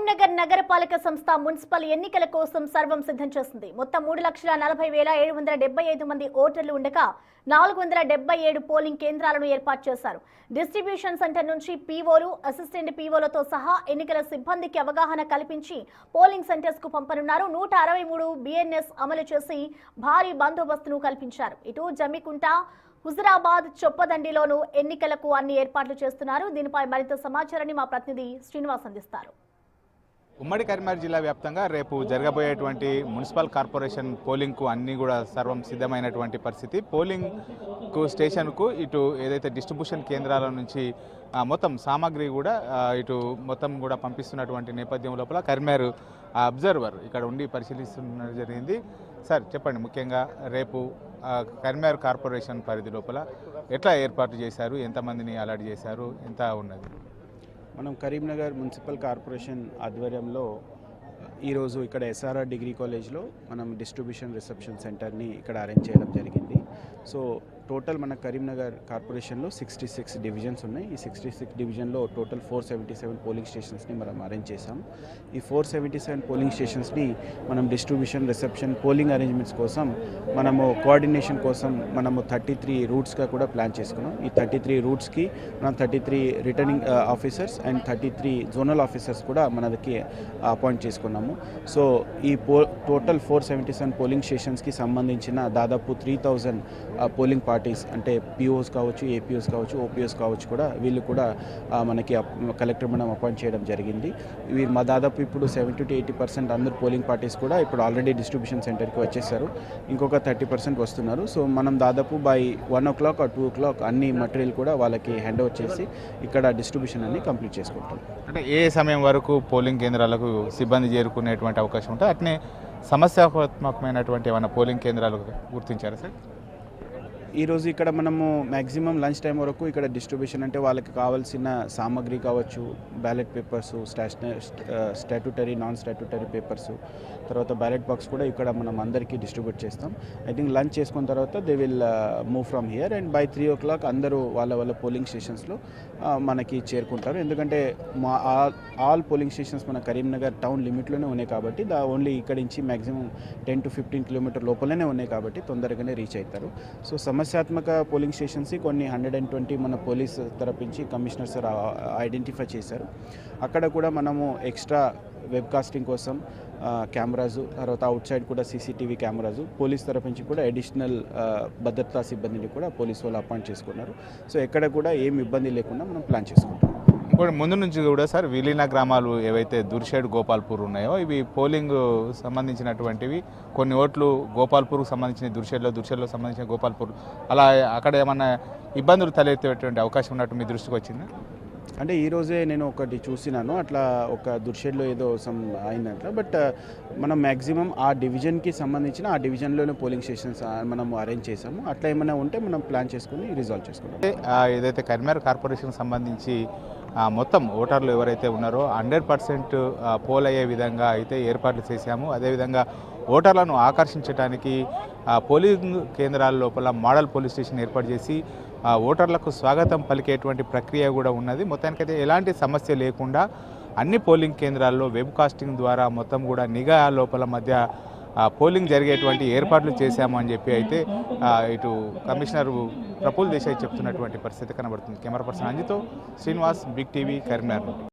కరీంనగర్ నగరపాలక సంస్థ మున్సిపల్ ఎన్నికల కోసం సర్వం సిద్ధం చేసింది. మొత్తం 3,40,775 మంది ఓటర్లు ఉండగా 477 పోలింగ్ కేంద్రాలను ఏర్పాటు చేశారు. డిస్ట్రిబ్యూషన్ సెంటర్ నుంచి పీఓలు, అసిస్టెంట్ పీఓలతో సహా ఎన్నికల సిబ్బందికి అవగాహన కల్పించి పోలింగ్ సెంటర్స్ కు పంపనున్నారు. 163 బిఎన్ఎస్ అమలు చేసి భారీ బందోబస్తును కల్పించారు. ఇటు జమ్మికుంట, హుజురాబాద్, చొప్పదండిలోనూ ఎన్నికలకు అన్ని ఏర్పాట్లు చేస్తున్నారు. దీనిపై మరింత సమాచారాన్ని మా ప్రతినిధి శ్రీనివాస్ అందిస్తారు. ఉమ్మడి కరీంనగర్ జిల్లా వ్యాప్తంగా రేపు జరగబోయేటువంటి మున్సిపల్ కార్పొరేషన్ పోలింగ్కు అన్నీ కూడా సర్వం సిద్ధమైనటువంటి పరిస్థితి. పోలింగ్కు స్టేషన్కు ఇటు ఏదైతే డిస్ట్రిబ్యూషన్ కేంద్రాల నుంచి మొత్తం సామాగ్రి కూడా ఇటు మొత్తం కూడా పంపిస్తున్నటువంటి నేపథ్యం లోపల కరీంనగర్ అబ్జర్వర్ ఇక్కడ ఉండి పరిశీలిస్తున్న జరిగింది. సార్ చెప్పండి, ముఖ్యంగా రేపు కరీంనగర్ కార్పొరేషన్ పరిధి లోపల ఎట్లా ఏర్పాటు చేశారు, ఎంతమందిని అలాట్ చేశారు, ఎంత ఉన్నది? మనం కరీంనగర్ మున్సిపల్ కార్పొరేషన్ ఆధ్వర్యంలో ఈరోజు ఇక్కడ ఎస్ఆర్ఆర్ డిగ్రీ కాలేజ్లో మనం డిస్ట్రిబ్యూషన్ రిసెప్షన్ సెంటర్ని ఇక్కడ అరేంజ్ చేయడం జరిగింది. సో టోటల్ మన కరీంనగర్ కార్పొరేషన్లో 66 డివిజన్స్ ఉన్నాయి. ఈ 66 డివిజన్లో టోటల్ 477 పోలింగ్ స్టేషన్స్ని మనం అరేంజ్ చేసాం. ఈ 477 పోలింగ్ స్టేషన్స్ని మనం డిస్ట్రిబ్యూషన్, రిసెప్షన్, పోలింగ్ అరేంజ్మెంట్స్ కోసం మనము కోఆర్డినేషన్ కోసం మనము 33 రూట్స్గా కూడా ప్లాన్ చేసుకున్నాం. ఈ 33 రూట్స్కి మనం 33 returning officers and 33 zonal officers కూడా మనకి అపాయింట్ చేసుకున్నాము. సో ఈ టోటల్ 477 పోలింగ్ స్టేషన్స్కి సంబంధించిన దాదాపు 3000 పోలింగ్ పార్టీస్ అంటే పిఓస్ కావచ్చు, ఏపీఓస్ కావచ్చు, ఓపీఎస్ కావచ్చు కూడా వీళ్ళు కూడా మనకి కలెక్టర్ మనం అపాయింట్ చేయడం జరిగింది. వీరు మా దాదాపు ఇప్పుడు 70 to 80% అందరు పోలింగ్ పార్టీస్ కూడా ఇప్పుడు ఆల్రెడీ డిస్ట్రిబ్యూషన్ సెంటర్కి వచ్చేసారు. ఇంకొక 30% వస్తున్నారు. సో మనం దాదాపు బై 1 o'clock or 2 o'clock అన్ని మటీరియల్ కూడా వాళ్ళకి హ్యాండ్ ఓవర్ చేసి ఇక్కడ డిస్ట్రిబ్యూషన్ అన్ని కంప్లీట్ చేసుకుంటాం. అంటే ఏ సమయం వరకు పోలింగ్ కేంద్రాలకు సిబ్బంది చేరుకునేటువంటి అవకాశం ఉంటుంది? అట్నే సమస్యాత్మకమైనటువంటి ఏమైనా పోలింగ్ కేంద్రాలు గుర్తించారా సార్? ఈరోజు ఇక్కడ మనము మ్యాక్సిమం లంచ్ టైం వరకు ఇక్కడ డిస్ట్రిబ్యూషన్ అంటే వాళ్ళకి కావాల్సిన సామాగ్రి కావచ్చు, ballot papers, statutory, non statutory papers, తర్వాత బ్యాలెట్ బాక్స్ కూడా ఇక్కడ మనం అందరికీ డిస్ట్రిబ్యూట్ చేస్తాం. ఐ థింక్ లంచ్ చేసుకున్న తర్వాత they will move from here and by 3 o'clock అందరూ వాళ్ళ పోలింగ్ స్టేషన్స్లో మనకి చేరుకుంటారు. ఎందుకంటే ఆల్ పోలింగ్ స్టేషన్స్ మన కరీంనగర్ టౌన్ లిమిట్లోనే ఉన్నాయి కాబట్టి ఓన్లీ ఇక్కడి నుంచి మ్యాక్సిమం 10 to 15 కిలోమీటర్ లోపలనే ఉన్నాయి కాబట్టి తొందరగానే రీచ్ అవుతారు. సో సమస్యాత్మక పోలింగ్ స్టేషన్స్ కొన్ని 120 మన పోలీస్ తరపు నుంచి కమిషనర్ సార్ ఐడెంటిఫై చేశారు. అక్కడ కూడా మనము ఎక్స్ట్రా వెబ్కాస్టింగ్ కోసం కెమెరాస్, తర్వాత అవుట్ సైడ్ కూడా సీసీటీవీ కెమెరాస్, పోలీస్ తరపు నుంచి కూడా అడిషనల్ భద్రతా సిబ్బందిని కూడా పోలీసు వాళ్ళు అపాయింట్ చేసుకున్నారు. సో ఎక్కడ కూడా ఏం ఇబ్బంది లేకుండా మనం ప్లాన్ చేసుకుంటాం. ఇప్పుడు ముందు నుంచి కూడా సార్ విలీన గ్రామాలు ఏవైతే దుర్షేడ్, గోపాల్పూర్ ఉన్నాయో ఇవి పోలింగ్ సంబంధించినటువంటివి, కొన్ని ఓట్లు గోపాల్పూర్కు సంబంధించిన దుర్షేడ్లో సంబంధించిన గోపాల్పూర్, అలా అక్కడ ఏమన్నా ఇబ్బందులు తలెత్తేటువంటి అవకాశం ఉన్నట్టు మీ దృష్టికి వచ్చిందా? అంటే ఈరోజే నేను ఒకటి చూసినాను, అట్లా ఒక దుర్షేడ్లో ఏదో అయిందంట. బట్ మనం మ్యాక్సిమం ఆ డివిజన్కి సంబంధించిన ఆ డివిజన్లోనే పోలింగ్ స్టేషన్స్ మనం అరేంజ్ చేసాము. అట్లా ఏమైనా ఉంటే మనం ప్లాన్ చేసుకుని రిజాల్వ్ చేసుకుంటాం. ఏదైతే కరీంనగర్ కార్పొరేషన్ సంబంధించి మొత్తం ఓటర్లు ఎవరైతే ఉన్నారో 100% పోల్ అయ్యే విధంగా అయితే ఏర్పాట్లు చేశాము. అదేవిధంగా ఓటర్లను ఆకర్షించడానికి పోలింగ్ కేంద్రాల లోపల మోడల్ పోలీస్ స్టేషన్ ఏర్పాటు చేసి ఓటర్లకు స్వాగతం పలికేటువంటి ప్రక్రియ కూడా ఉన్నది. మొత్తానికైతే ఎలాంటి సమస్య లేకుండా అన్ని పోలింగ్ కేంద్రాల్లో వెబ్ కాస్టింగ్ ద్వారా మొత్తం కూడా నిఘా లోపల మధ్య పోలింగ్ జరిగేటువంటి ఏర్పాట్లు చేశాము అని చెప్పి అయితే ఇటు కమిషనర్ ప్రఫుల్ దేశాయ్ చెప్తున్నటువంటి పరిస్థితి కనబడుతుంది. కెమెరా పర్సన్ అంజితో శ్రీనివాస్, బిగ్ టీవీ, కరీంనగర్.